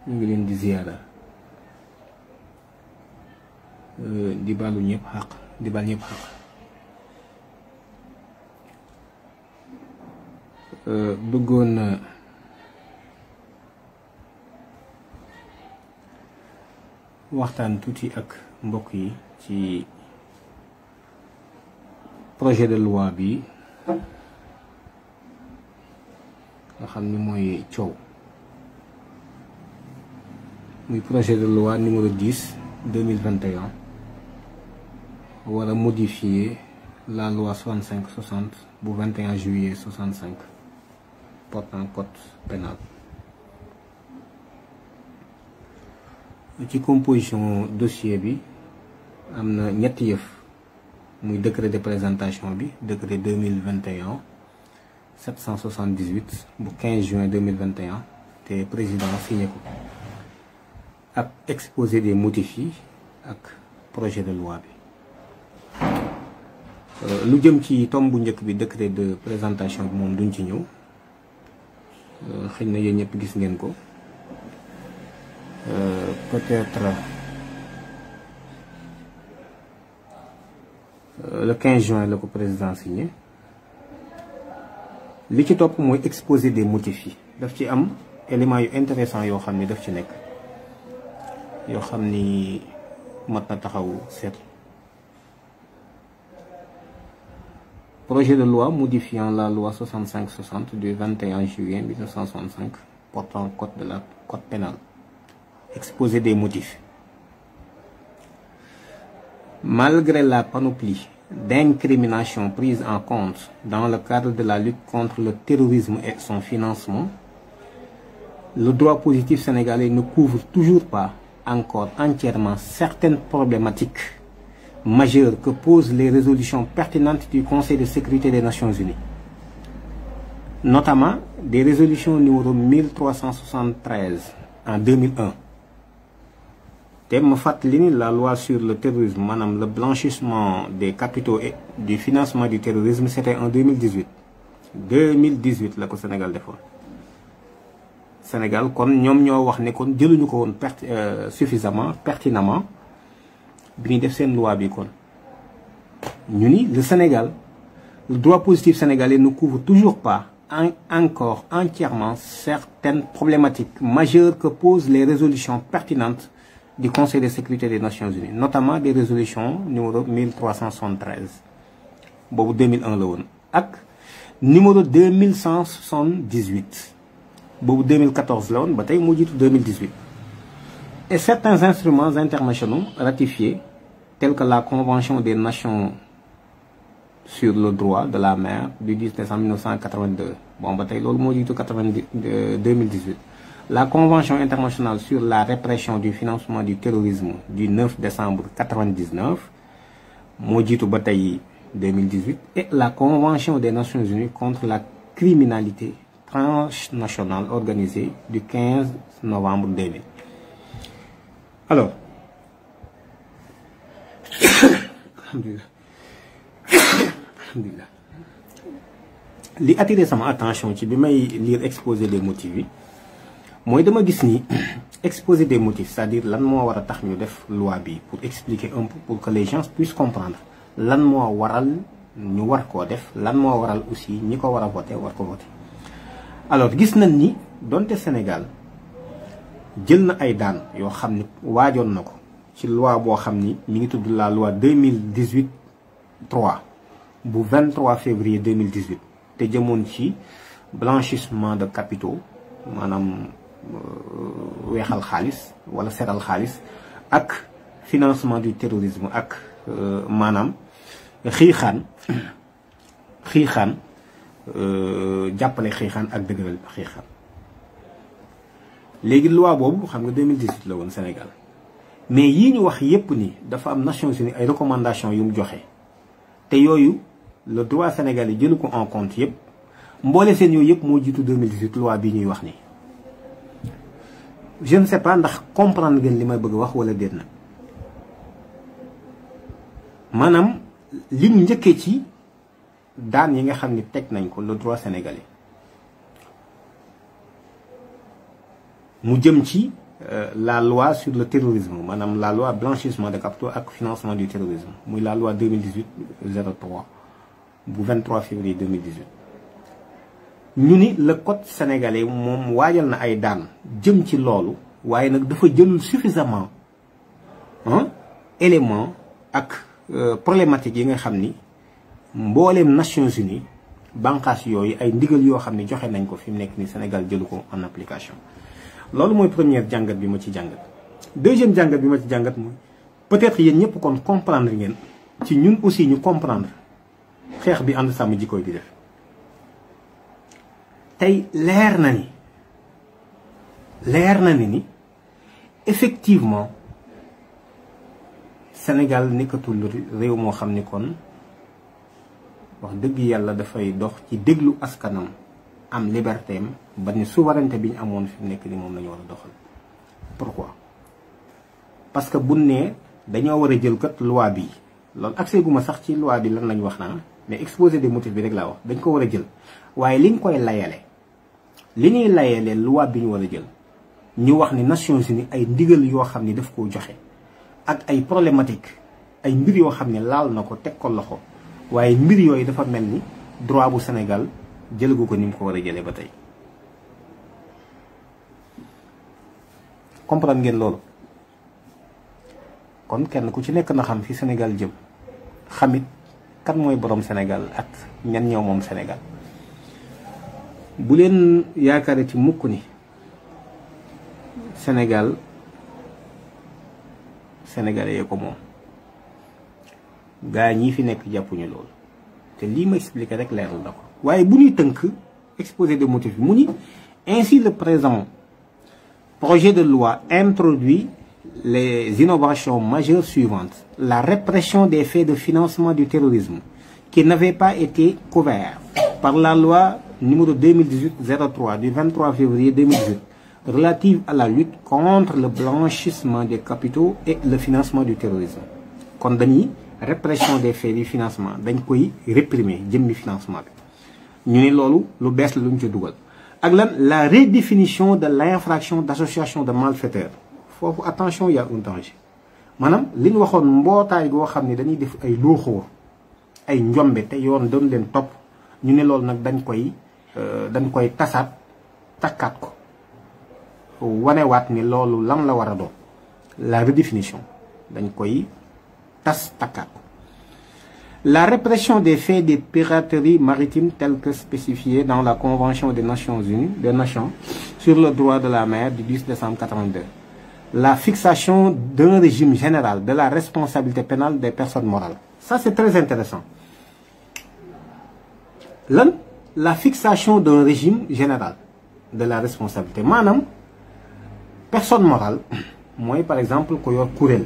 ñu ngi leen di ziyaara di baalu ñëpp xaq di baal ñëpp xaq. Bëggoon waxtaan tuuti ak mbokk yi ci projet de loi bi nga xam ni mooy coow muy projet de loi numéro 10/2021 war a modifier la loi 65/60 bu 21 juillet 65 portant code pénal. ci composition dossier bi am na ñetti yëf muy décret de présentation bi décret 2021/778 bu 15 juin 2021 te président signé ko ak exposé des motifs yi ak projet de loi bi. lu jëm ci tomb bu njëkk bi décret de présentation bi moom duñ ci ñëw xëy na yéen ñëpp gis ngeen ko. Peut-être le 15 juin la ko président signé li ci topp mooy exposé des motifs yi daf ci am éléments yu intéressant yoo xam ni daf ci nekk yoo xam ni mat na taxaw seet. Projet de loi modifiant la loi 65/60 du 21 juillet 1965 portant code pénal. Exposé des motifs. Malgré la panoplie d'incriminations prises en compte dans le cadre de la lutte contre le terrorisme et son financement, le droit positif sénégalais ne couvre toujours pas encore entièrement certaines problématiques majeures que posent les résolutions pertinentes du Conseil de sécurité des Nations Unies, notamment des résolutions numéro 1373 en 2001. te ma fàttali ni la loi sur le terrorisme maanaam le blanchissement des capitaux et du financement du terrorisme c'était en 2018 la ko Sénégal defoon. Sénégal kon ñoom ñoo wax ne kon jëluñu ko woon suffisamment pertinemment bi ñuy def seen loi bi kon ñu ni le Sénégal le droit positif sénégalais ne couvre toujours pas encore entièrement certaines problématiques majeures que posent les résolutions pertinentes du Conseil de sécurité des Nations Unies, notamment des résolutions numéro 1373 boobu 2001 la woon ak numéro 2178 boobu 2014 la woon ba tey moo jiitu 2018 et certains instruments internationaux ratifiés tels que la Convention des Nations sur le droit de la mer du 10 décembre 1982 bon ba tey loolu moo jiitu 2018. La Convention internationale sur la répression du financement du terrorisme du 9 décembre 1999 moo jiitu ba tey 2018 et la Convention des Nations Unies contre la criminalité transnationale organisée du 15 novembre 2000. Alors alhamdulillah li attiré sama attention ci bi may lire exposé des motifs yi mooy dama gis ni exposer des motifs c'est-à-dire lan moo war a tax ñu def loi bi pour expliquer un peu pour que les gens puissent comprendre lan moo waral ñu war koo def lan moo waral aussi ñi ko war a voter war ko voter. Alors gis nañ ni donte Sénégal jël na ay daan yoo xam ni waajoon na ko ci loi boo xam ni mi ngi tudd la loi 2018/3 bu 23 février 2018 te jëmoon ci blanchissement de capitaux maanaam weexal xaalis wala seral xaalis ak financement du terrorisme ak maanaam xiixaan jàppale xiixaan ak dëgëral xiixaan. léegi loi boobu xam nga 2018 la woon Sénégal mais yii ñu wax yépp ni dafa am Nations Unies ay recommandations yu mu joxe te yooyu le droit sénégalais jëlu ko en compte yépp mboole seen yooyu yépp moo jiitu 2018 loi bii ñuy wax nii. Je ne sais pas ndax comprendre ngeen li may bëgg wax wala déet na maanaam li mu njëkkee ci daan yi nga xam ni teg nañ ko le droit sénégalais mu jëm ci la loi sur le terrorisme maanaam la loi blanchissement de capitaux ak financement du terrorisme muy la loi 2018-03 bu 23 février 2018 ñu ni le code sénégalais moom waajal na ay daan jëm ci loolu waaye nag dafa jëlul suffisamment élément ak problématique yi nga xam ni mbooleem Nations Unies bànqaas yooyu ay ndigal yoo xam ne joxe nañ ko fi mu nekk ni Sénégal jëlu ko en application loolu mooy première jàngat bi ma ci jàngat deuxième jàngat bi ma ci jàngat mooy peut-être yéen ñëpp kon comprendre ngeen ci ñun aussi ñu comprendre xeex bi ànd sàmm jikko di def tey leer na ni effectivement Sénégal nekkatul réew moo xam ni kon wax dëgg yàlla dafay dox ci déglu askanam am liberté am ba ni souveraineté bi ñu amoon fi mu nekk ni moom la ñu war a doxal pourquoi parce que bu ne dañoo war a jël kat loi bi loolu accès gu ma sax ci loi bi lan lañ wax naa mais exposé des motifs bi rek laa wax dañ ko war a jël waaye liñ koy layale li ñuy layale loi bi ñu war a jël ñu wax ni Nations Unies ay ndigal yoo xam ni daf koo joxe ak ay problématique ay mbir yoo xam ne laal na ko teg ko loxo waaye mbir yooyu dafa mel ni droit bu Sénégal jëlagu ko ni mu ko war a jëlee ba tey comprendre ngeen loolu kon kenn ku ci nekk na xam fi Sénégal jëm xamit kan mooy borom Sénégal ak ñan ñëw moom Sénégal bu leen yaakaare ci mukk ni Sénégal Sénégalais yee ko moom gaa ñii fi nekk jàppuñu loolu te lii ma expliqué rek leeral na ko waaye bu ñuy tënk exposé de motifs bi mu ni ainsi le présent projet de loi introduit les innovations majeures suivantes la répression des faits de financement du terrorisme qui n'avaient pas été couverts par la loi numéro 2018-03 du 23 février 2018 relative à la lutte contre le blanchissement des capitaux et le financement du terrorisme kon dañuy répression des faits du financement dañ koy réprimer jëmmi financement bi ñu ne loolu lu bees la lu ñu ci dugal ak lan la redéfinition de l'infraction d'association de malfaiteurs foofu attention il y a un danger maanaam li ñu waxoon mbootaay goo xam ne dañuy def ay looxoor ay njombe te yoon doon leen topp ñu ne loolu nag dañ koy tasaat takkaat ko wanewaat ni loolu lan la war a doon la redéfinition dañ koy tas takkaat ko la répression des faits de piraterie maritime tels que spécifiés dans la Convention des Nations Unies des Nations sur le droit de la mer du 10 décembre 82 la fixation d'un régime général de la responsabilité pénale des personnes morales ça c'est très intéressant lan la fixation d'un régime général de la responsabilité maanaam personne morale mooy par exemple ko yor kuréel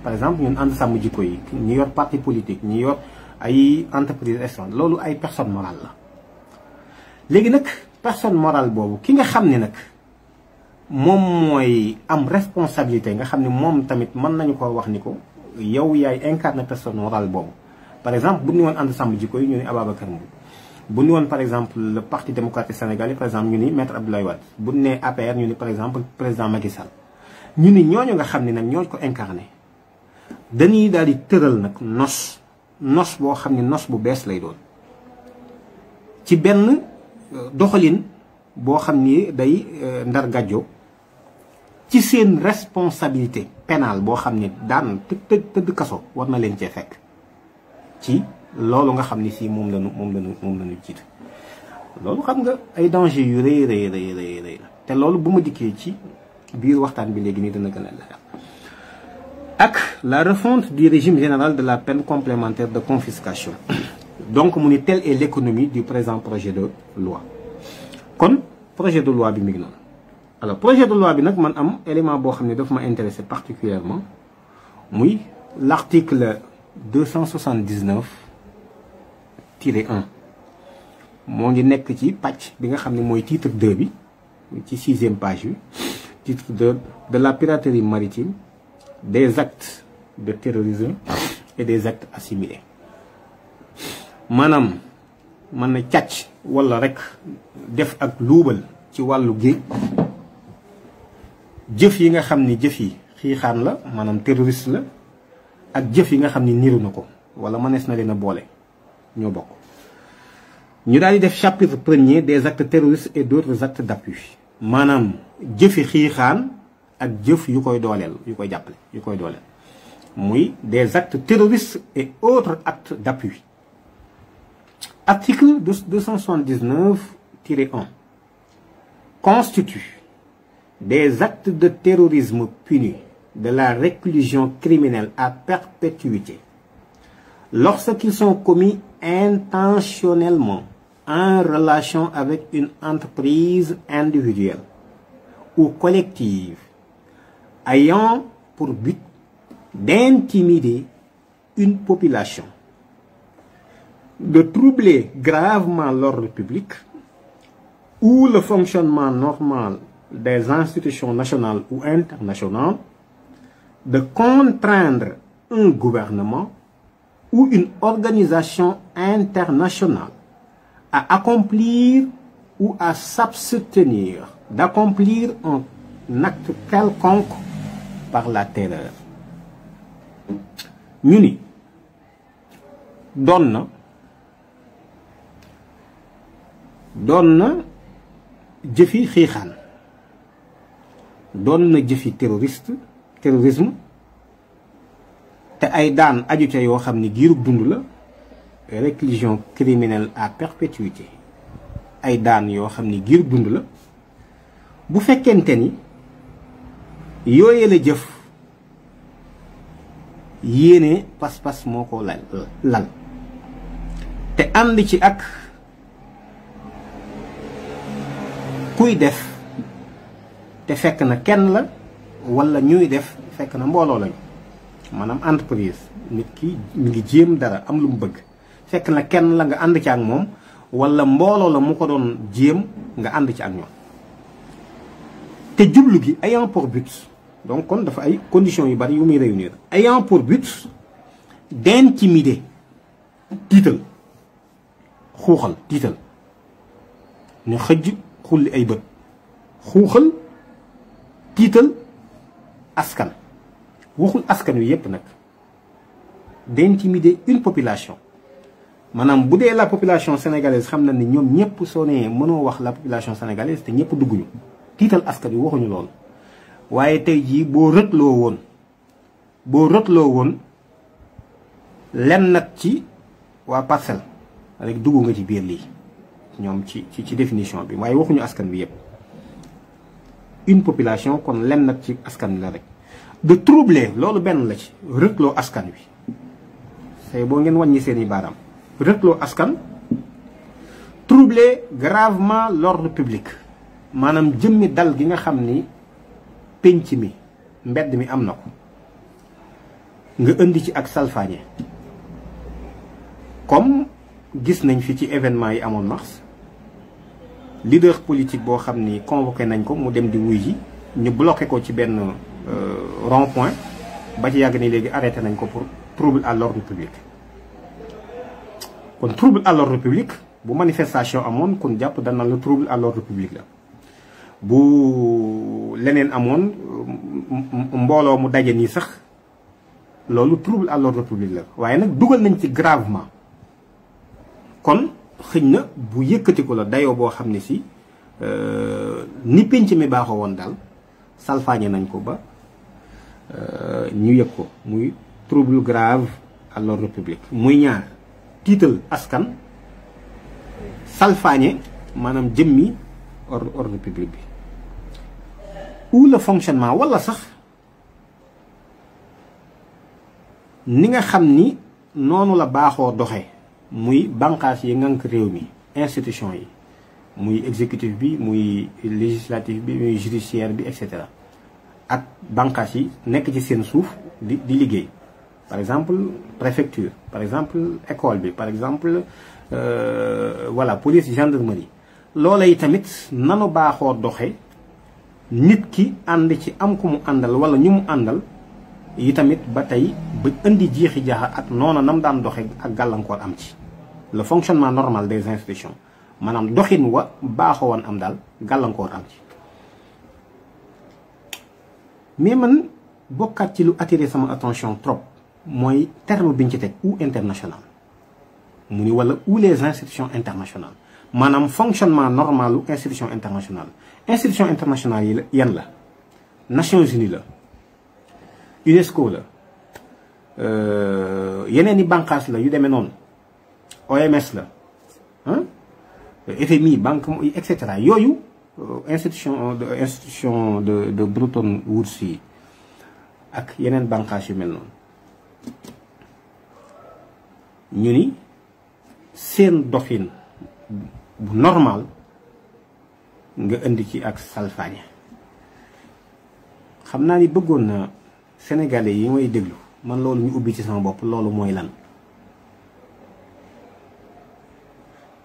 par exemple ñun ànd sàmm jikko yi ñi yor parti politique ñi yor ay entreprise externe loolu ay personne morale la léegi nag personne morale boobu ki nga xam ne nag moom mooy am responsabilité nga xam ne moom tamit mën nañu ko wax ni ko yow yaay incarné personne morale boobu par exemple bu ñu woon ànd sàmm jikko yi ñu ne Ababacar Mboup bu ñu woon par exemple le parti démocratique sénégalais par exemple ñu ni maître Abdoulaye Wade bu ñu nee APR ñu ni par exemple président Macky Sall ñu ni ñooñu nga xam ne nag ñooñu ko incarné dañuy daal di tëral nag nos boo xam ne nos bu bees lay doon ci benn doxalin boo xam ni day ndar gàjjo ci seen responsabilité pénale boo xam ne daan tëdd kaso war na leen cee fekk ci loolu nga xam ni si moom lañu jiite loolu xam nga ay danger yu rëy la te loolu bu ma dikkee ci biir waxtaan bi léegi nii dana gën a leer ak la refonte du régime général de la peine complémentaire de confiscation donc mu ni telle est l'économie du présent projet de loi kon projet de loi bi mi ngi noonu alors projet de loi bi nag man am élément boo xam ne daf ma intéressé particulièrement muy l'article 279-1 moo ngi nekk ci pàcc bi nga xam ne mooy titre 2 bi ci 6e page bi titre 2 de la piraterie maritime des actes de terrorisme et des actes assimilés maanaam mën na càcc wala rek def ak luubal ci wàllu géej jëf yi nga xam ni jëf yi xiixaan la maanaam terroriste la ak jëf yi nga xam ni niru na ko wala mënees na leen a boole ñoo bokk. ñu daal di def chapitre premier des actes terroristes et d'autres actes d'appui maanaam jëfi xiixaan ak jëf yu koy dooleel yu koy jàppale yu koy dooleel muy des actes terroristes et autres actes d'appui. Article 279-1 constitue des actes de terrorisme punis de la réclusion criminelle à perpétuité lorsqu'ils sont commis intentionnellement en relation avec une entreprise individuelle ou collective ayant pour but d'intimider une population, de troubler gravement l'ordre public ou le fonctionnement normal des institutions nationales ou internationales, de contraindre un gouvernement ou une organisation internationale à accomplir ou à s'abstenir d'accomplir un acte quelconque par la terreur. ñu ni doon na jëfi xiixaan doon na jëfi terrorisme te ay daan aju ca yoo xam ni giirug dund la réclusion criminelle à perpétuité ay daan yoo xam ni giirug dund la bu fekkente ni yooyee la jëf yéene pas-pas moo ko lal te ànd ci ak kuy def te fekk na kenn la wala ñuy def fekk na mbooloo lañu maanaam entreprise nit ki mi ngi jéem dara am lu mu bëgg fekk na kenn la nga ànd ci ak moom wala mbooloo la mu ko doon jéem nga ànd ci ak ñoom te jublu gi ayant pour but donc kon dafa ay conditions yu bari yu muy réunir ayant pour but d'intimider tiital xuuxal tiital ne xëjj xulli ay bët xuuxal tiital askan waxul askan wi yépp nag d'intimider une population maanaam bu dee la population sénégalaise xam na ni ñoom ñëpp soo nee mënoo wax la population sénégalaise te ñëpp dugguñu tiital askan wi waxuñu loolu waaye tey jii boo rëtloo woon lenn nag ci waa Parcelles rek dugg nga ci biir lii ñoom ci définition bi waaye waxuñu askan bi yépp une population kon lenn nag ci askan bi la rek de troubler loolu benn la ci rëtloo askan wi say boo ngeen wàññi seeni baaraam rëtloo askan troubler gravement l'ordre public maanaam jëmmi dal gi nga xam ni pénc mi mbedd mi am na ko nga indi ci ak salfaañe comme gis nañ fi ci événement yi amoon mars leader politique boo xam ni convoqué nañ ko mu dem di wuy ji ñu bloqué ko ci benn rond-point ba ci yàgg ni léegi arrêté nañ ko pour trouble à l'ordre public kon trouble à l'ordre public bu manifestation amoon kon jàpp dana la trouble à l'ordre public la bu leneen amoon mbooloo mu daje nii sax loolu trouble à l'ordre public la waaye nag dugal nañ ci gravement kon xëñ na bu yëkkati ko la dayoo boo xam ne si ni pénc mi baaxoo woon daal salfaañe nañ ko ba ñu yëg ko muy trouble grave à l'ordre public muy ñaar tiital askan salfaañe maanaam jëmmi ordre public bi ou le fonctionnement wala sax ni nga xam ni noonu la baaxoo doxe muy bànqaas yi ngànk réew mi institution yi muy exécutif bi muy législatif bi muy judiciaire bi et cetera ak bànqaas yi nekk ci seen suuf di liggéey par exemple préfecture par exemple école bi par exemple voilà police gendarmerie loola yi tamit nanu baaxoo doxe nit ki ànd ci am ku mu àndal wala ñu mu àndal yi tamit ba tey ba indi jeexi jaaxa ak noona nam daan doxe ak gàllankoor am ci le fonctionnement normal des institutions maanaam doxin wa baaxoo woon am daal gàllankoor am ci mais man bokkaat ci lu attiré sama attention trop mooy terme biñ ci teg ou international mu ni wala ou les institutions internationales maanaam fonctionnement normal u institution internationale yi la yan la Nations Unies la UNESCO la yeneen i bànqaas la yu demee noonu OMS la FMI banque et cetera yooyu institution de Bretton Woods yi ak yeneen bànqaas yu mel noonu ñu ni seen doxin bu normal nga indi ci ak salfaañe xam naa ni bëggoon na sénégalais yi may déglu man loolu ñu ubbi ci sama bopp loolu mooy lan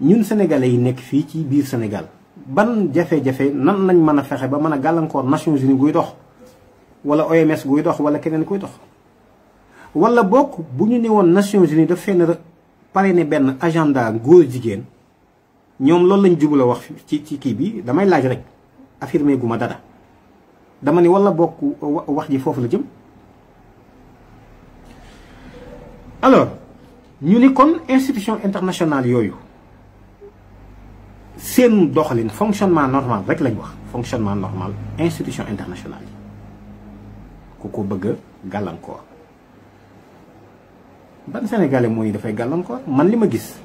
ñun sénégalais yi nekk fii ci biir Sénégal ban jafe-jafe nan lañ mën a fexe ba mën a gàllankoor Nations Unies guy dox wala OMS guy dox wala keneen kuy dox wala bokk bu ñu ne woon Nations Unies daf fenn pare ne benn agenda góor jigéen ñoom loolu lañ jublu wax ci kii bi damay laaj rek affirmé gu ma dara dama ni wala bokk wax ji foofu la jëm. alors ñu ni kon institution internationale yooyu seen doxalin fonctionnement normal rek lañ wax fonctionnement normal institution internationale yi ku ko bëgg a gàllankoor ban sénégalais mooy dafay gàllankoor man li ma gis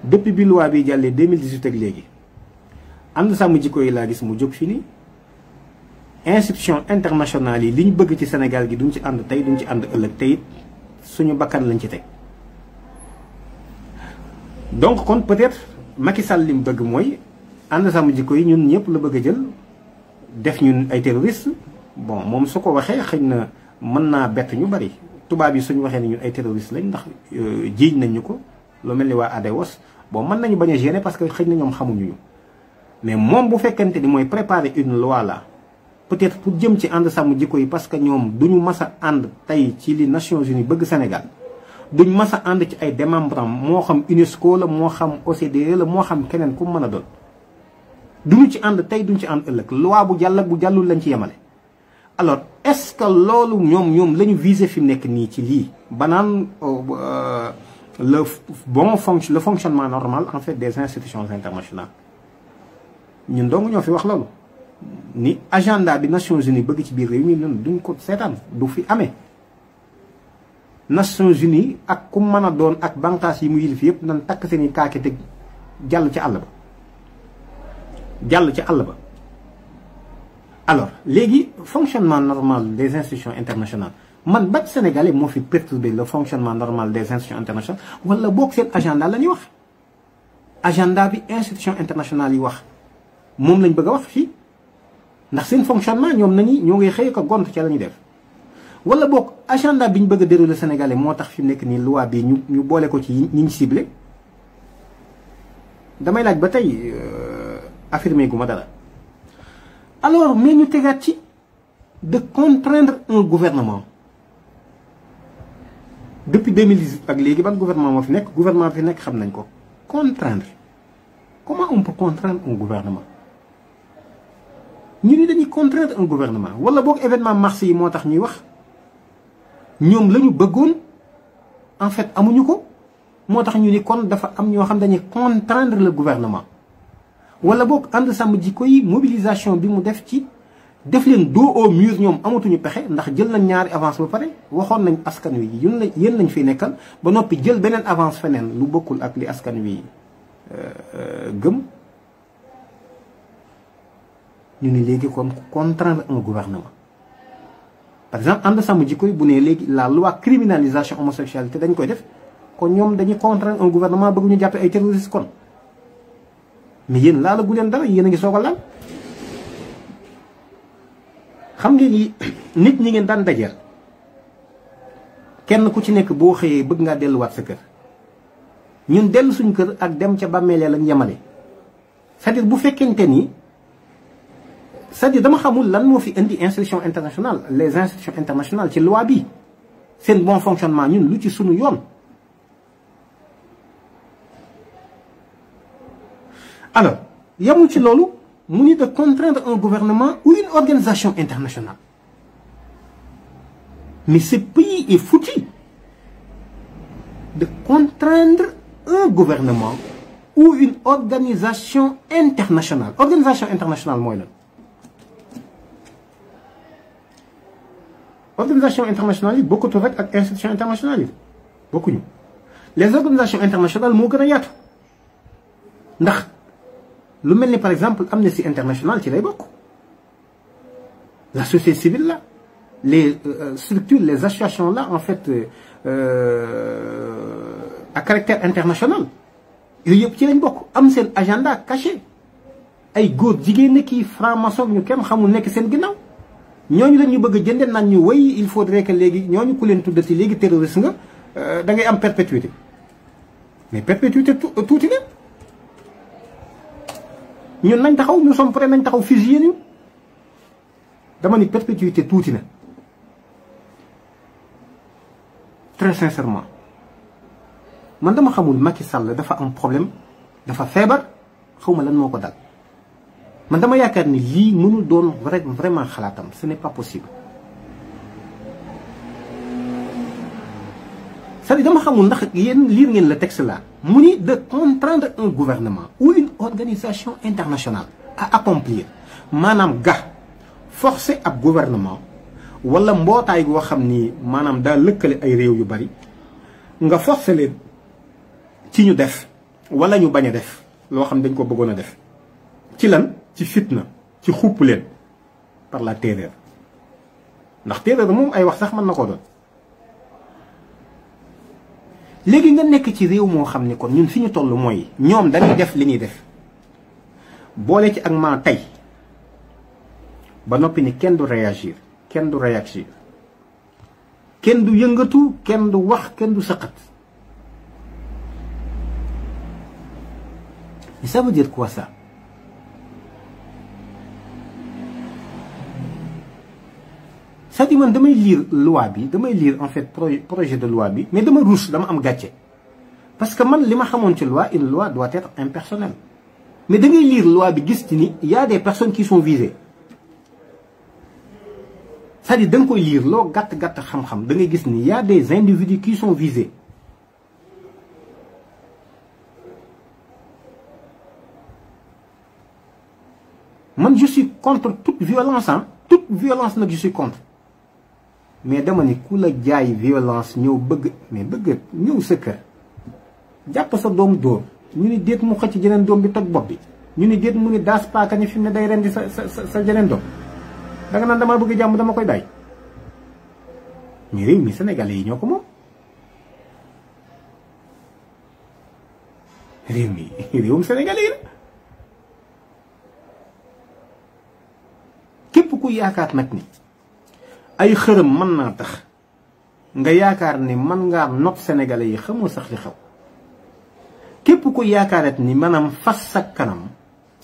depuis bi loi bi jàllee 2018 ak léegi ànd sàmm jikko yi laa gis mu jóg fi ni institution internationale yi li ñu bëgg ci Sénégal gi duñ ci ànd tey duñ ci ànd ëllëg tey suñu bakkan lañ ci teg donc kon peut-être Macky Sall li mu bëgg mooy ànd sàmm jikko yi ñun ñëpp la bëgg a jël def ñun ay terroristes bon moom su ko waxee xëy na mën naa bett ñu bari tubaab yi suñu waxee ni ñun ay terroristes lañ ndax jiiñ nañ ñu ko lu mel ni waa ADEWOS bon mën nañu bañ a gêner parce que xëy na ñoom xamuñu ñu mais moom bu fekkente ni mooy préparer une loi là peut-être pour jëm ci ànd sàmm jikko yi parce que ñoom duñu mas a ànd tey ci li Nations Unies bëgg Sénégal duñ mas a ànd ci ay démembrement moo xam UNESCO la moo xam OCDE la moo xam keneen ku mën a doon duñu ci ànd tey duñ ci ànd ëllëg loi bu jàll ak bu jàllul lañ ci yemale. alors est-ce que loolu ñoom la ñu visé fi mu nekk nii ci lii ba naan le fonctionnement normal en fait des institutions internationales ñun dong ñoo fi wax loolu ni agenda bi Nations Unies bëgg ci biir réew mi ñun duñ ko seetaan du fi amee. Nations Unies ak ku mën a doon ak bànqaas yi mu yilif yëpp nan takk seen i kaake teg jàll ci àll ba alors léegi fonctionnement normal des institutions internationales man bat sénégalais moo fi perturbé le fonctionnement normal des institutions internationales wala boog seen agenda la ñuy wax agenda bi institution internationale yi wax moom lañ bëgg a wax fii ndax seen fonctionnement ñoom ñoo ngi xëy ko gont ca la ñuy def wala boog agenda bi ñu bëgg a dérouler sénégalais moo tax fi mu nekk nii loi bi ñu boole ko ci ñi ñu ciblé damay laaj ba tey affirmé gu ma dara alors mais ñu tegaat ci de contraindre un gouvernement depuis 2018 ak léegi ban gouvernement moo fi nekk gouvernement fi nekk xam nañ ko contraindre comment on peut contraindre un gouvernement ñu ni dañuy contraindre un gouvernement wala boog événement mars yi moo tax ñuy wax ñoom la ñu bëggoon en fait amuñu ko moo tax ñu ni kon dafa am ñoo xam dañuy contraindre le gouvernement wala boog ànd sàmm jikko yi mobilisation bi mu def ci def leen dos au mur ñoom amatuñu pexe ndax jël nañ ñaari avance ba pare waxoon nañ askan wi yéen lañ fiy nekkal ba noppi jël beneen avance feneen lu bokkul ak li askan wi gëm ñu ni léegi kon contraindre un gouvernement par exemple ànd sàmm jikko yi bu ne léegi la loi criminalisation homosexualité dañ koy def kon ñoom dañuy contraindre un gouvernement bëgg ñu jàppe ay terroristes kon mais yéen laala gu leen dara yéen a ngi soog a laal xam ngeen ni nit ñi ngeen daan dajeel kenn ku ci nekk boo xëyee bëgg ngaa delluwaat sa kër ñun dellu suñ kër ak dem ca bàmmeelee lañ yemale c'est-à-dire bu fekkente ni c'est-à-dire dama xamul lan moo fi indi institution internationale les institutions internationales ci loi bi seen bon fonctionnement ñun lu ci sunu yoon alors yamul ci loolu mu ni de contraindre un gouvernement ou une organisation internationale Mais ce pays est foutu de contraindre un gouvernement ou une organisation internationale. Organisation internationale, moi, là. Organisation internationale, beaucoup de institutions internationales. Beaucoup. Les organisations internationales, moi, je ndax lu mel ni par exemple Amnesty International ci lay bokk la société civile là les structures les associations là en fait à caractère international yooyu yëpp ci lañ bokk am seen agenda caché ay góor jigéen ki franc-maçon ñu kenn xamul nekk seen ginnaaw ñooñu la ñu bëgg a jëndee naan ñu way il faudrait que léegi ñooñu ku leen tuddati léegi terroriste nga da ngay am perpétuité mais perpétuité tuuti la. ñun nañ taxaw nous sommes prêts nañ taxaw fusiller ñu dama ni perpétuité tuuti na très sincèrement man dama xamul Macky Sall dafa am problème dafa feebar xaw ma lan moo ko dal man dama yaakaar ni lii mënul doon vraiment xalaatam ce n'est pas possible c'est-à-dire dama xamul ndax yéen lire ngeen le texte là mu ni de contraindre un gouvernement ou une organisation internationale à accomplir maanaam forcer ab gouvernement wala mbootaay goo xam ni maanaam daa lëkkale ay réew yu bari nga forcer leen ci ñu def wala ñu bañ a def loo xam dañ ko bëggoon a def ci lan ci fitna ci xupp leen par la terreur ndax terreur moom ay wax sax mën na koo doon léegi nga nekk ci réew moo xam ne kon ñun fi ñu toll mooy ñoom dañuy def li ñuy def boole ci ak maa tey ba noppi ni kenn du réagir kenn du réagir kenn du yëngatu kenn du wax kenn du sëqat mais ça veut dire quoi ça c'est-à-dire man damay lire loi bi damay lire en fait projet de loi bi mais dama ruus dama am gàcce parce que man li ma xamoon ci loi une loi doit être impersonnelle mais da ngay lire loi bi gis ci ni y a des personnes qui sont visées c'est-à-dire da nga koy lire loo gàtt xam-xam da ngay gis ni y a des individus qui sont visés man je suis contre toute violence toute violence nag je suis contre mais dama ni ku la jaay violence ñëw bëgg ñëw sa kër jàpp sa doom dóor ñu ni déet mu xëcc jeneen doom bi toj bopp bi ñu ni déet mu ni daas paaka ni fi mu ne day rendi sa jeneen doom da nga naan dama bëgg jàmm dama koy bàyyi mais réew mi Sénégalais yi ñoo ko moom réew mi réewum Sénégalais yi la képp ku yaakaar nag ni ay xërëm mën naa tax nga yaakaar ni mën ngaa nopp Sénégalais yi xamoo sax li xew képp ku yaakaarat ni maanaam fas sa kanam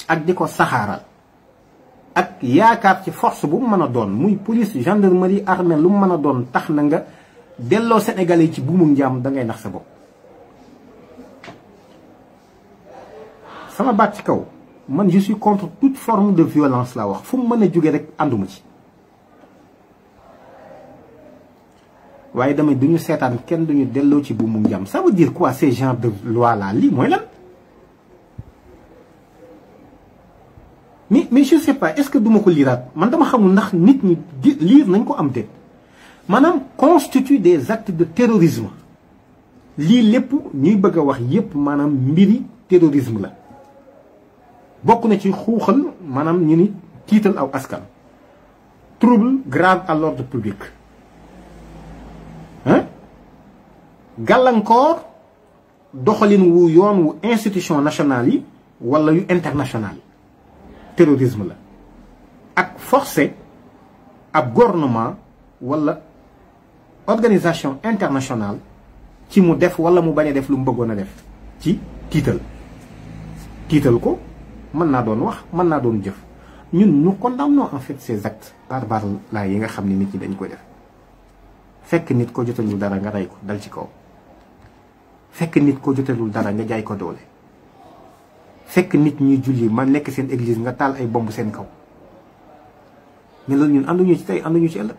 ak di ko saxaaral ak yaakaar ci force bu mu mën a doon muy police gendarmerie armée lu mu mën a doon tax na nga delloo Sénégalais yi ci buumum njaam da ngay nax sa bopp sama baat ci kaw man je suis contre toute forme de violence laa wax fu mu mën a jóge rek ànduma ci waaye damay duñu seetaan kenn duñu delloo ci buumum njaam ça veut dire quoi ces genres de loi là lii mooy lan mais je sais pas est-ce que duma ko liiraat man dama xamul ndax nit ñi liir nañ ko am déet maanaam constitue des actes de terrorisme lii lépp ñuy bëgg a wax yépp maanaam mbiri terrorisme la bokk na ci xuuxal maanaam ñu ni tiital aw askan trouble grave à l'ordre public gàllankoor doxalin wu yoon wu institution nationale yi wala yu internationale yi terrorisme la ak forcer ab gouvernement wala organisation internationale ci mu def wala mu bañ a def lu mu bëggoon a def ci tiital ko mën naa doon wax mën naa doon jëf ñun ñu condamnons en fait ces actes barbares là yi nga xam ne nit ñi dañ koy def fekk nit ko jotalul dara nga rey ko dal ci kaw fekk nit ko jotalul dara nga jaay ko doole fekk nit ñuy julli ma nekk seen église nga taal ay bomb seen kaw mais loolu ñun ànduñu ci tey ànduñu ci ëllëg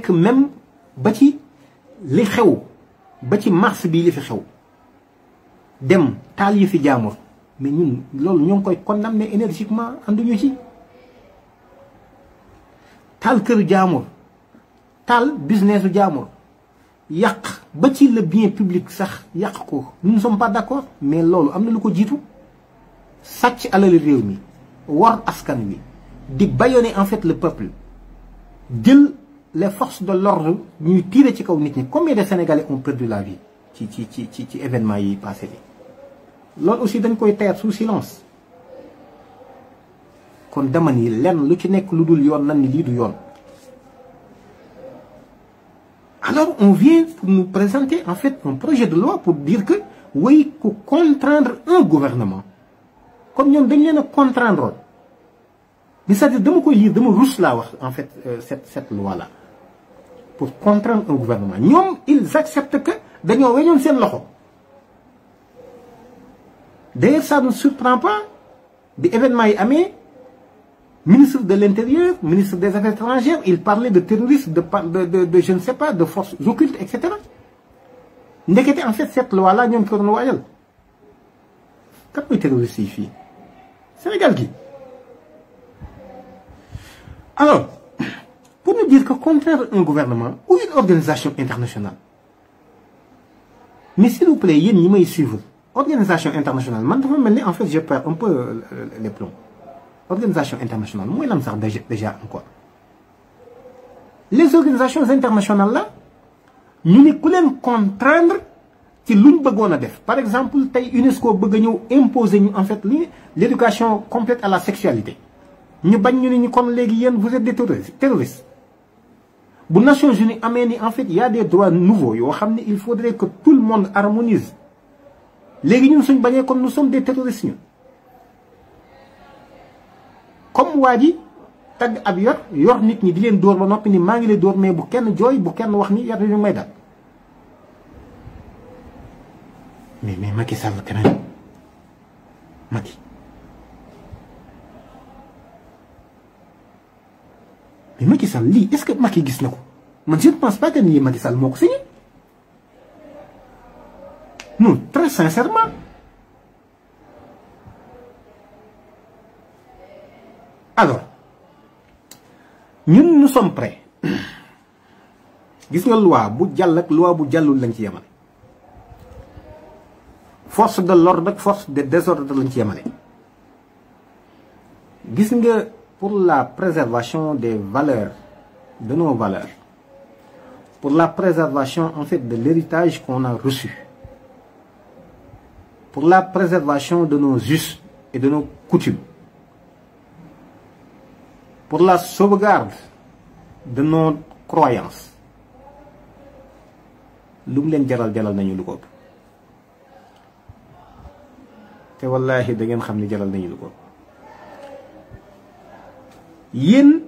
nekk même ba ci li xew ba ci mars bii li fi xew dem taal yi fi jaamur mais ñun loolu ñoo ngi koy condamné énergiquement ànduñu ci taal këru jaamur taal business u jaamur yàq ba ci le bien public sax yàq ko nous ne sommes pas d'accord mais loolu am na lu ko jiitu sàcc alal réew mi war askan wi di bâillonner en fait le peuple jël les forces de l'ordre ñuy tirer ci kaw nit ñi combien de Sénégalais ont perdu la vie ci événement yi passé bi loolu aussi dañ koy taire sous silence kon dama ni lenn lu ci nekk lu dul yoon nan ni lii du yoon. Alors on vient pour nous présenter en fait un projet de loi pour dire que oui ku contraindre un gouvernement comme ñoom dañ leen a contraindre mais c'est-à-dire dama koy lire dama rus laa wax en fait cette loi là pour contraindre un gouvernement ñoom ils acceptent que dañoo weñoon seen loxo d'ailleurs ça ne surprend pas bi événement yi amee ministre de l'intérieur ministre des affaires étrangères il parlait de terrorisme de je ne sais pas de forces occultes et cetera ndekete en fait cette loi là ñoom ko doon waajal kat mooy terroriste yi fii Sénégal gi. Alors pour nous dire que contraindre un gouvernement ou une organisation internationale mais s'il vous plaît yéen ñi may suivre organisation internationale man dafa mel ni en fait je perds un peu les plombs. Organisation internationale mooy lan sax déjà encore les organisations internationales là ñu ni ku leen contraindre ci luñ bëggoon a def par exemple tey UNESCO bëgg a ñëw imposer ñu en fait l'éducation complète à la sexualité ñu bañ ñu ni ñu kon léegi yéen vous êtes des terroristes bu Nations Unies amee ni en fait il y a des droits nouveaux yoo xam ne il faudrait que tout le monde harmonise léegi ñun suñ bañee kon nous sommes des terroristes ñun comme waa ji tagg ab yor nit ñi di leen dóor ba noppi ni maa ngi lay dóor mais bu kenn jooy bu kenn wax ni yar ñu may dal mais Macky Sall keneen Macky mais Macky Sall lii est-ce que Macky gis na ko man je ne pense pas que ni Macky Sall moo ko signé non très sincèrement alors ñun nous sommes prêts gis nga loi bu jàll ak loi bu jàllul lañ ci yemale force de l'ordre ak force de désordre lañ ci yemale gis nga pour la préservation des valeurs de nos valeurs pour la préservation en fait de l'héritage qu'on a reçu pour la préservation de nos us et de nos coutumes pour la sauvegarde de nos croyances lu mu leen jaral nañu lu ko ëpp te wallaahi da ngeen xam ni jaral nañu lu ko ëpp yéen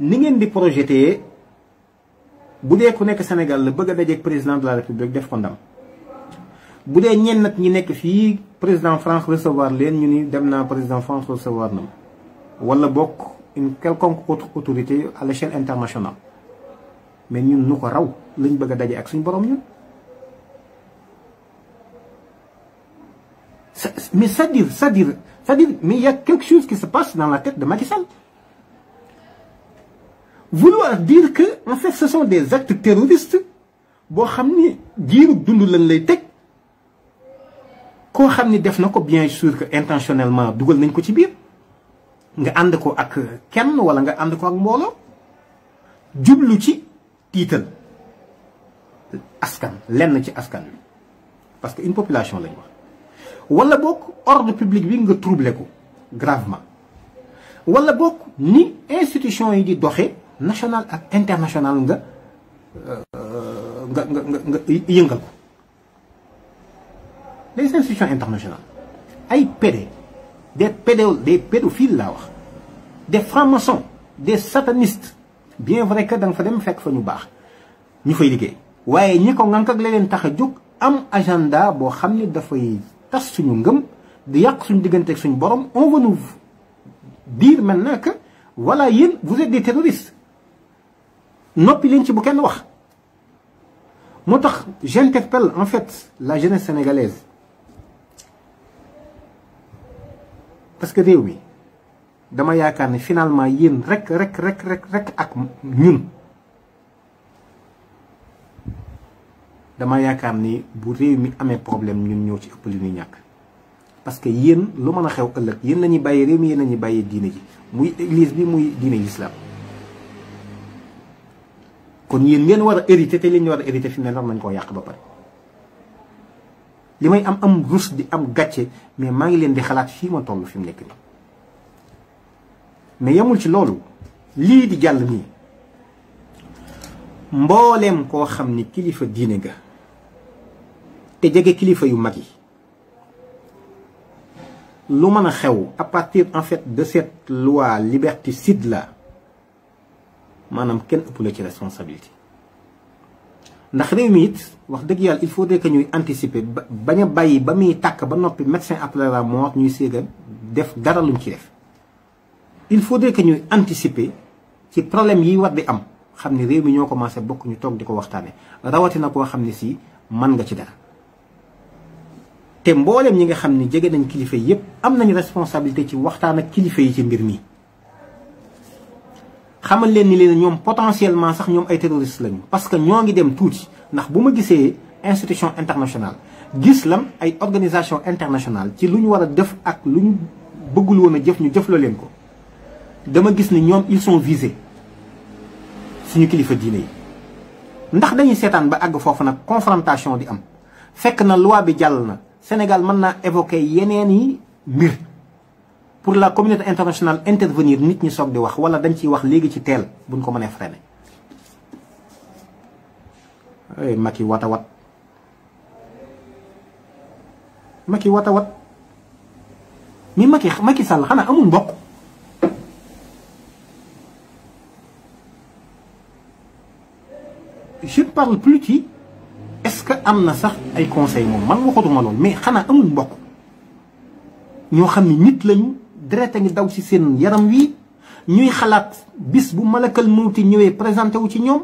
ni ngeen di projeté bu dee ku nekk Sénégal la bëgg a dajeek président de la République def ko ndam bu dee ñenn nag ñi nekk fii président France recevoir leen ñu ni dem naa président France recevoir na wala bokk une quelconque autre autorité à l'échelle internationale mais ñun nu ko raw lañ bëgg a daje ak suñu borom ñun mais c'est-à-dire mais il y a quelque chose qui se passe dans la tête de Macky Sall vouloir dire que en fait ce sont des actes terroristes boo xam ni jiiru dund lañ lay teg koo xam ni def na ko bien sûr que intentionnellement dugal nañ ko ci biir nga ànd ko ak kenn wala nga ànd ko ak mbooloo jublu ci tiital askan lenn ci askan wi parce que une population lañ wax wala bokk ordre public bi nga troubler ko gravement wala bokk ni institution yi di doxe national ak international nga yëngal ko les institutions internationales ay des pédophiles laa wax des francs-maçons des satanistes bien vrai que da nga fa dem fekk fa ñu baax ñu fay liggéey waaye ñi ko ngànk ak la leen tax a jóg am agenda boo xam ne dafay tas suñu ngëm di yàq suñu diggante ak suñu borom on va nous dire maintenant que voilà yéen vous êtes des terroristes noppi leen ci bu kenn wax. moo tax j'interpelle en fait la jeunesse sénégalaise parce que réew mi dama yaakaar ne finalement yéen rek ak ñun dama yaakaar ni bu réew mi amee problème ñun ñoo ci ëpp li ñuy ñàkk. parce que yéen lu mën a xew ëllëg yéen lañuy bàyyi réew mi, yéen lañuy bàyyi diine ji muy église bi muy diine l'islam. kon yéen ngeen war a hérité te li ñu war a hérité fi mu ne nar nañ koo yàq ba pare. li may am rus di am gàcce mais maa ngi leen di xalaat fii ma toll fi mu nekk nii mais yemul ci loolu lii di jàll nii mbooleem koo xam ni kilifa diine ga te jege kilifa yu mag yi lu mën a xew à partir en fait de cette loi liberticide là maanaam kenn ëpp la ci responsabilité. ndax réew mi it wax dëgg yàlla il faudrait que ñuy anticiper bañ a bàyyi ba muy tàkk ba noppi médecin après la mort ñuy séegal def dara luñ ci def. il faudrait que ñuy anticiper ci problème yi war di am xam ni réew mi ñoo commencé bokk ñu toog di ko waxtaane rawatina koo xam ne si mën nga ci dara. te mbooleem ñi nga xam ni jege nañ kilifa yi yépp am nañ responsabilité ci waxtaan ak kilifa yi ci mbir mi. xamal leen ni leen ñoom potentiellement sax ñoom ay terroristes lañu parce que ñoo ngi dem tuuti ndax bu ma gisee institution internationale gis lam ay organisation internationale ci lu ñu war a def ak lu ñu bëggul woon a jëf ñu jëfloo leen ko dama gis ni ñoom ils sont visés suñu kilifa diine yi. ndax dañuy seetaan ba àgg foofu nag confrontation di am fekk na loi bi jàll na Sénégal mën naa évoquer yeneen yi mbir pour la communauté internationale intervenir nit ñi soog di wax wala dañ ciy wax léegi ci teel buñ ko mënee freiner. ay Macky watawat Macky watawat mi Macky Sall xanaa amul mbokk. je parle plus ci est-ce que am na sax ay conseils moom man waxatuma loolu mais xanaa amul mbokk ñoo xam ni nit lañu. deret a ngi daw ci seen yaram wi ñuy xalaat bis bu malakal mawti ñëwee présenté wu ci ñoom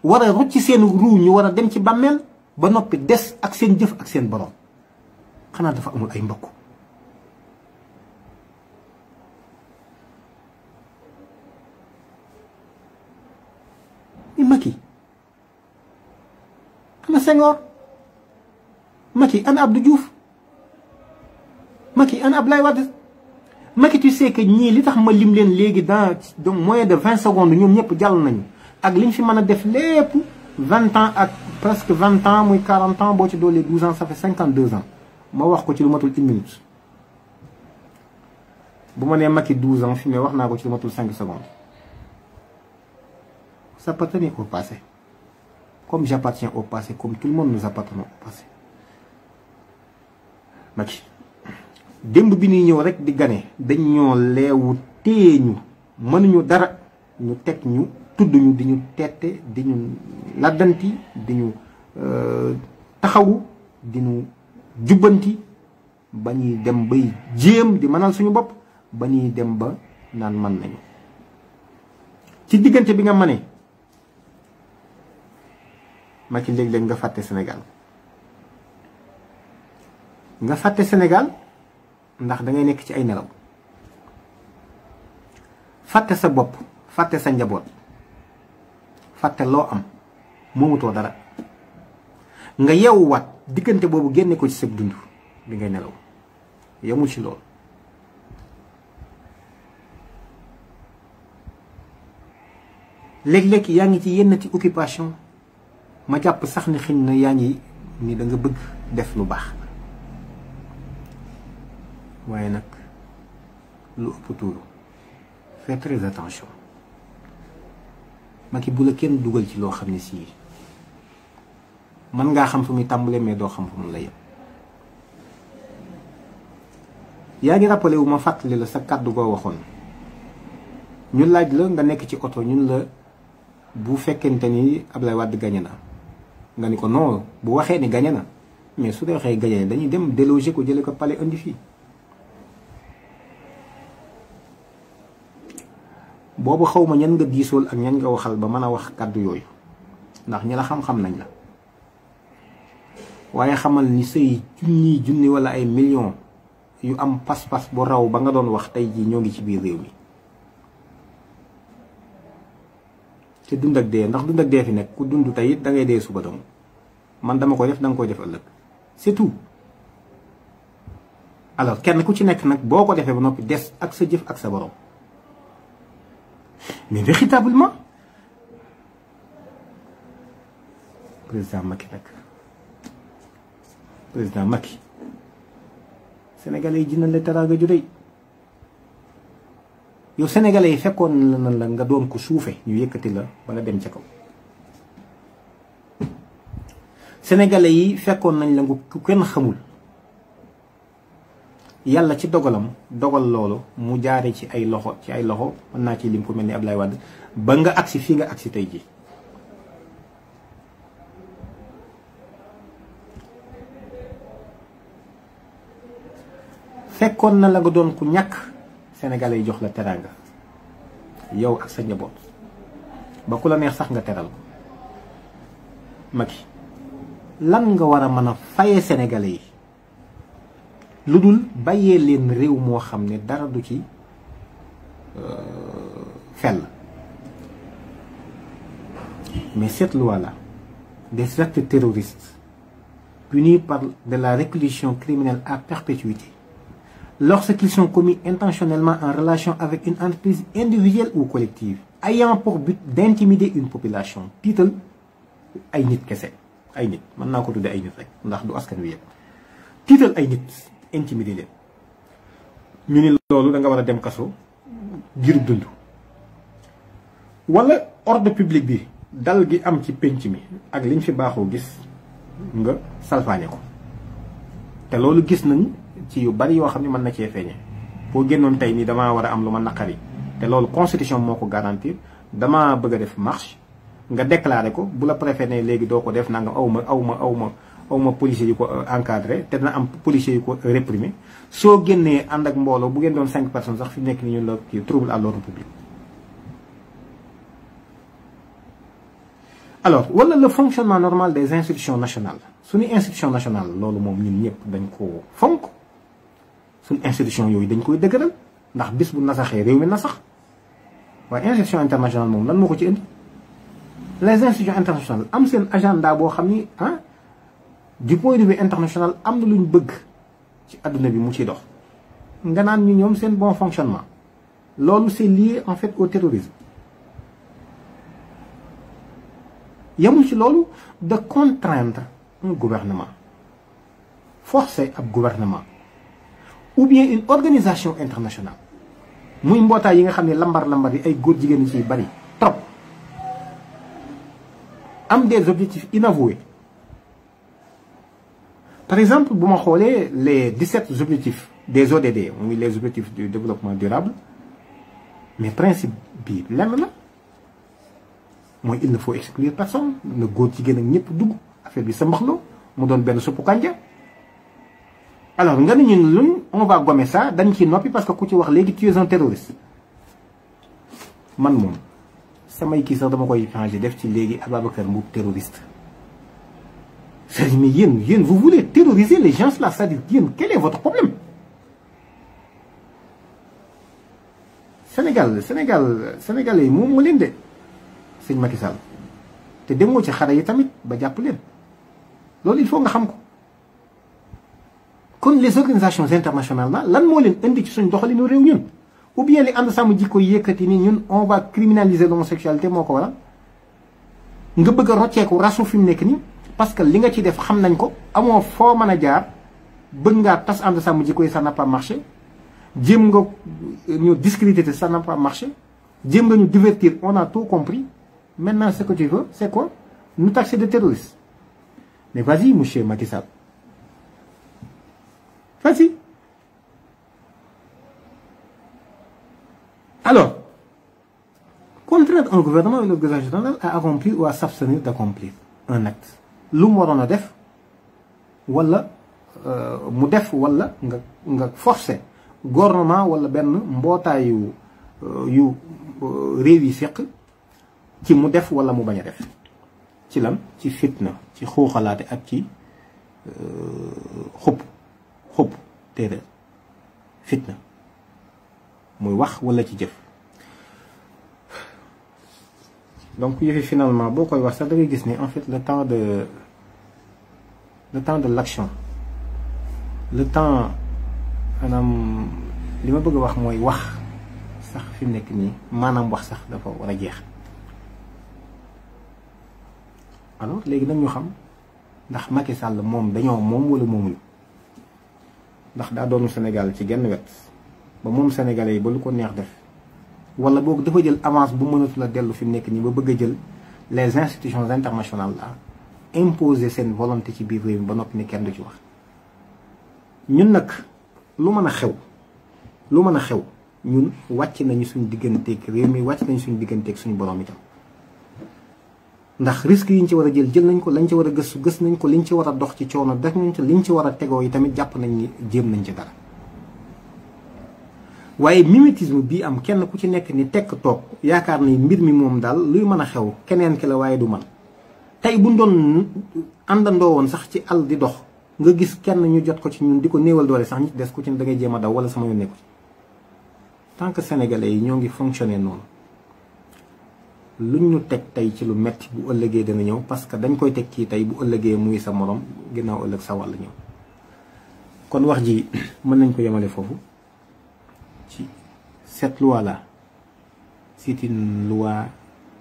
war a rucc ci seen ruu ñu war a dem ci bàmmeel ba noppi des ak seen jëf ak seen borom xanaa dafa amul ay mbokk. ni Macky ana Senghor Macky ana Abdou Diouf Macky ana Abdoulaye Wade Macky tu sais que ñii li tax ma lim leen léegi dans moins de 20 secondes ñoom ñëpp jàll nañu ak liñ fi mën a def lépp 20 ans ak presque 20 ans muy 40 ans boo ci doolee 12 ans ça fait 52 ans ma wax ko ci lu matul 1 minute. bu ma nee Macky 12 ans fi mais wax naa ko ci lu matul 5 secondes. ça appartient au passé comme j'appartiens au passé comme tout le monde nous appartenons au passé. Macky démb bi ñuy ñëw rek di gane dañ ñoo leewu téeñu mënuñu dara ñu teg ñu tudd ñu di ñu tette di ñu laddanti di ñu taxawu di ñu jubbanti ba ñuy dem bay jéem di mënal suñu bopp ba ñuy dem ba naan man nañu ci diggante bi nga mënee Macky léeg-léeg nga fàtte Sénégal ndax da ngay nekk ci ay nelaw fàtte sa bopp fàtte sa njaboot fàtte loo am moomutoo dara nga yeewuwaat diggante boobu génne ko ci sa dund bi ngay nelaw yemul ci loolu. léeg-léeg yaa ngi ci yenn ci occupation ma jàpp sax ni xëy na yaa ngi ni da nga bëgg def lu baax. waaye nag lu ëpp tuuru fais très attention Macky bu la kenn dugal ci loo xam ne sii mën ngaa xam fu muy tàmbalee mais doo xam fu mu la yem. yaa ngi rappelé wu ma fàttali la sa kàddu goo waxoon ñu laaj la nga nekk ci oto ñun la bu fekkente ni Abdoulaye Wade gagné na nga ni ko non bu waxee ni gagné na mais su dee waxee gagné dañuy dem déloger ko jële ko palais indi fii. boobu xaw ma ñan nga diisool ak ñan nga waxal ba mën a wax kàddu yooyu ndax ñi la xam-xam nañ la waaye xamal ni say junni wala ay millions yu am pas-pas bu raw ba nga doon wax tey jii ñoo ngi ci biir réew mi te dund ak dee ndax dund ak dee fi nekk ku dund tey it da ngay dee suba tam man dama koy def da nga koy def ëllëg c'est tout. alors kenn ku ci nekk nag boo ko defee ba noppi des ak sa jëf ak sa borom mais véritablement président Macky nag président Macky sénégalais yi dinañ la teraanga ju rëy yow sénégalais yi fekkoon la la nga doon ko suufe ñu yëkkati la ba nga dem ca kaw sénégalais yi fekkoon nañ la ku kenn xamul yàlla ci dogalam dogal loolu mu jaare ci ay loxo mën naa ci lim ko mel ni Ablaye Wade ba nga agsi fii nga agsi tey ji fekkoon na la nga doon ku ñàkk sénégalais yi jox la teraanga yow ak sa njaboot ba ku la neex sax nga teral ko Macky lan nga war a mën a fayee sénégalais yi lu dul bàyyee leen réew moo xam ne dara du ci fell mais cette loi-là des actes terroristes punis par de la réclusion criminelle à perpétuité lorsqu'ils sont commis intentionnellement en relation avec une entreprise individuelle ou collective ayant pour but d'intimider une population tiital ay nit kese ay nit mën naa ko tuddee ay nit rek ndax du askan wi yëpp tiital ay nit intimider leen ñu ni loolu da nga war a dem kaso girub dund wala ordre public bi dal gi am ci penc mi ak liñ fi baaxoo gis nga salfaañe ko te loolu gis nañ ci yu bari yoo xam ne mën na cee feeñe boo génnoon tey nii damaa war a am lu ma naqari te loolu constitution moo ko garantir damaa bëgg a def marche nga déclaré ko bu la préfet ne léegi doo ko def naa nga aw ma policier yu ko encadré te dina am policier yu ko réprimer soo génnee ànd ak mbooloo bu ngeen doon 5 personnes sax fi nekk ni ñu la kii trouble à l'ordre public. alors wala le fonctionnement normal des institutions nationales suñu institution nationale loolu moom ñun ñëpp dañ ko fonk suñu institution yooyu dañ koy dëgëral ndax bis bu nasaxee réew mi nasax waaye institution internationale moom lan moo ko ci indi les institutions internationales am seen agenda boo xam ni du point de vue international am na lu ñu bëgg ci àdduna bi mu ciy dox nga naan ñu ñoom seen bon fonctionnement loolu c'est lié en fait au terrorisme yamul ci loolu de contraindre un gouvernement forcer ab gouvernement ou bien une organisation internationale muy mbootaay yi nga xam ne lambar yi ay góor jigéen ci bari trop am des objectifs inavoués par exemple bu ma xoolee les 17 objectifs des ODD muy les objectifs du développement durable mais principe bi lenn la mooy il ne faut exclure personne na góor jigéen ak ñëpp dugg affaire bi sa mbaxloo mu doon benn suppu kànja alors nga ne ñun luñ on va gommer ça dañ ci noppi parce que ku ci wax léegi tu es un terroriste man moom samay kii sax dama koy changé def ci léegi Ababacar Mboup terroriste c'est-à-dire mais yéen vous voulez terroriser les gens là c'est-à-dire yéen quel est votre problème Sénégalais yi moom moo leen de sëñ Macky Sall te demoo ci xare yi tamit ba jàpp leen loolu il faut nga xam ko kon les organisations internationales la lan moo leen indi ci suñ doxalinu réew ñun ou bien li ànd sàmm jikko yëkkati ni ñun on va criminaliser l'homosexualité moo ko waral nga bëgg a rocceeku rasu fi mu nekk nii parce que li nga ci def xam nañ ko amoo foo mën a jaar bëgg ngaa tas ànd sàmm jikko yi ça n'a pas marché jéem nga ñu discréditer ça n'a pas marché jéem nga ñu divertir on a tout compris maintenant ce que tu veux c'est quoi nous taxer de terroristes mais vas-y monsieur Macky Sall vas-y alors contraindre un gouvernement ou l'organisation nationale à accomplir ou à s'abstenir d'accomplir un acte lu mu waroon a def wala mu def wala nga forcer gouvernement wala benn mbootaayu yu réew yi seq ci mu def wala mu bañ a def ci lan ci fitna ci xuuxalaate ak ci xupp téeréer fitna muy wax wala ci jëf. donc yëfi finalement boo koy wax sax da ngay gis ni en fait le temps de l'action, le temps maanaam li ma bëgg a wax mooy wax sax fi mu nekk nii maanaam wax sax dafa war a jeex. alors léegi nag ñu xam ndax Macky Sall moom dañoo moom wala moomuñu ndax daa doonu Sénégal ci genn wet ba moom Sénégalais yi ba lu ko neex def wala boog dafa jël avance bu mënatu la dellu fi mu nekk nii ba bëgg a jël les institutions internationales là imposer seen volonté ci biir réew mi ba noppi ne kenn du ci wax. ñun nag lu mën a xew ñun wàcc nañu suñu digganteeg réew mi wàcc nañu suñu digganteeg suñu borom itam ndax risque yi ñu ci war a jël nañ ko lañ ci war a gës nañ ko liñ ci war a dox ci coono def nañ ci liñ ci war a tegoo yi tamit jàpp nañ ni jéem nañ ci dara. waaye mimétisme bii am kenn ku ci nekk ni tekk toog yaakaar ni mbir mi moom daal luy mën a xew keneen ki la waaye du man tey buñ doon àndandoo woon sax ci àll di dox nga gis kenn ñu jot ko ci ñun di ko néewal doole sax ñi des ku ci ne da ngay jéem a daw wala sama yoon nekku ci tant que sénégalais yi ñoo ngi fonctionner noonu luñ ñu teg tey ci lu metti bu ëllëgee dana ñëw parce que dañ koy teg ci tey bu ëllëgee muy sa morom ginnaaw ëllëg sa wàll ñëw. kon wax ji mën nañ ko yemale foofu ci cette loi là c'est une loi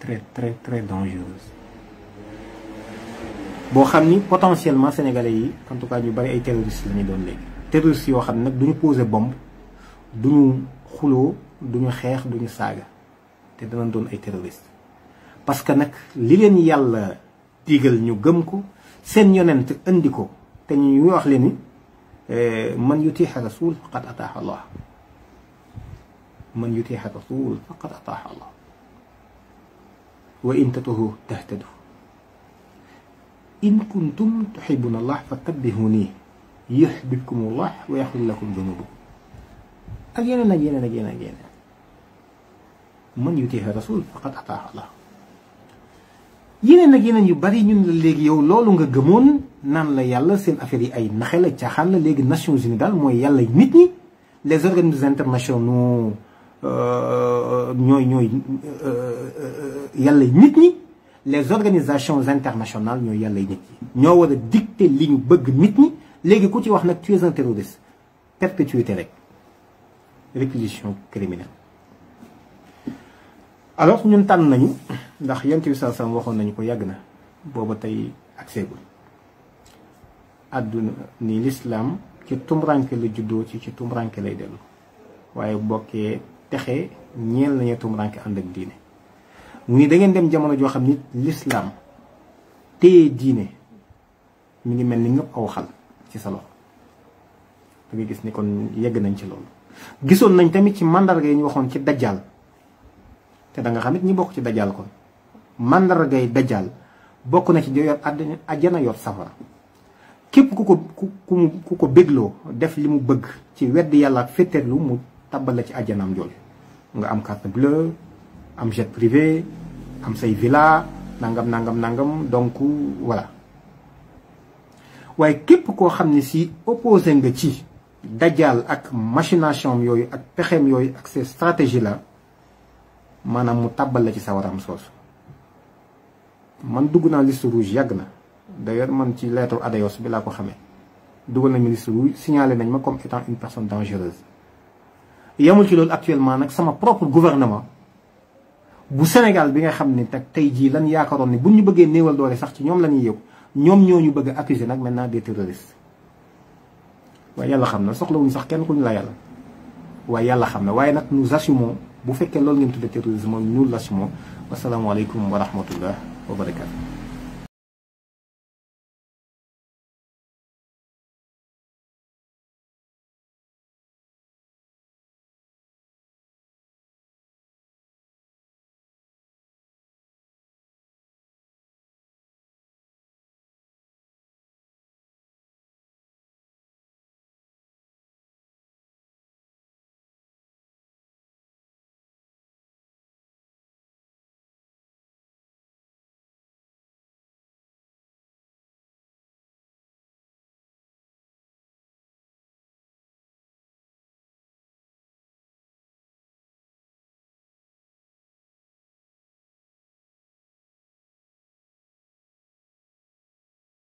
très très très dangereuse boo xam ni potentiellement sénégalais yi en tout cas ñu bari ay terroristes la ñu doon léegi. terroristes yoo xam ne nag du ñu poser bombe du ñu xuloo du ñu xeex du ñu saaga te danañ doon ay terroristes parce que nag li leen yàlla digal ñu gëm ko seen yonent indi ko te ñu wax leen ni man yutiixa rasul faqad ataaxa Allah man yutiixa rasul faqad ataaxa Allah wa in tatuhu tahtadu in kuntum tuhibbuna Allah fattabi'uni yuhbibkum Allah wa yaghfir lakum dhunubakum ak yeneen ak yeneen ak yeneen ak yeneen man yutiixa rasul faqad ataaxa Allah yeneen ak yeneen yu bari ñun la léegi yow loolu nga gëmoon naan la yàlla seen affaire yi ay naxe la caaxaan la léegi Nations Unies daal mooy yàlla nit ñi les organismes internationaux ñooy yàlla nit ñi les organisations internationales ñooy yàlla nit ñi ñoo war a dicter li ñu bëgg nit ñi léegi ku ci wax nag tu es un terroriste perpétuité rek réquisition criminelle. alors ñun tànn nañu ndax yonent bi sallallahu alayhi wasallam waxoon nañu ko yàgg na booba tey ak seegul àdduna ni l'islam ci tumranke la juddoo ci tumranke lay dellu waaye bokkee texe ñeel nañu tumranke ànd ak diine mu ni da ngeen dem jamono joo xam ni l'islam téye diine mi ngi mel ni nga aw xal ci sa loxo da ngay gis ni kon yegg nañ ci loolu. gisoon nañ tamit ci mandarga yi ñu waxoon ci dajjal te da nga xam it ñi bokk ci dajjal kon mandargay dajjal bokk na ci yor àjjana yor safara képp ku ko bégloo def li mu bëgg ci wedd yàlla ak féeteerlu mu tabbal la ci àjjanaam jooju nga am carte bleue am jet privé am say villa nangam donc voilà. waaye képp koo xam ne si opposé nga ci dajjal ak machination yooyu ak pexeem yooyu ak ces stratégies la maanaam mu tàbbal la ci sawaram soosu. man dugg naa liste rouge yàgg na d'ailleurs man ci lettre Adayos bi laa ko xamee dugal nañu liste rouge signalé nañ ma comme étant une personne dangereuse. yamul ci loolu actuellement nag sama propre gouvernement bu Sénégal bi nga xam ne tey jii lan yaakaaroon ni buñ ñu bëggee néewal doole sax ci ñoom la ñuy yëw ñoom ñoo ñu bëgg a accuser nag maintenant des terroristes. waaye yàlla xam na soxlawuñu sax kenn ku ñu la yàlla waaye yàlla xam na waaye nag nous assumons bu fekkee loolu ngeen tudde terrorisme nous l'assumons. Wasalaamualeykum wa rahmatullah wa barakatu.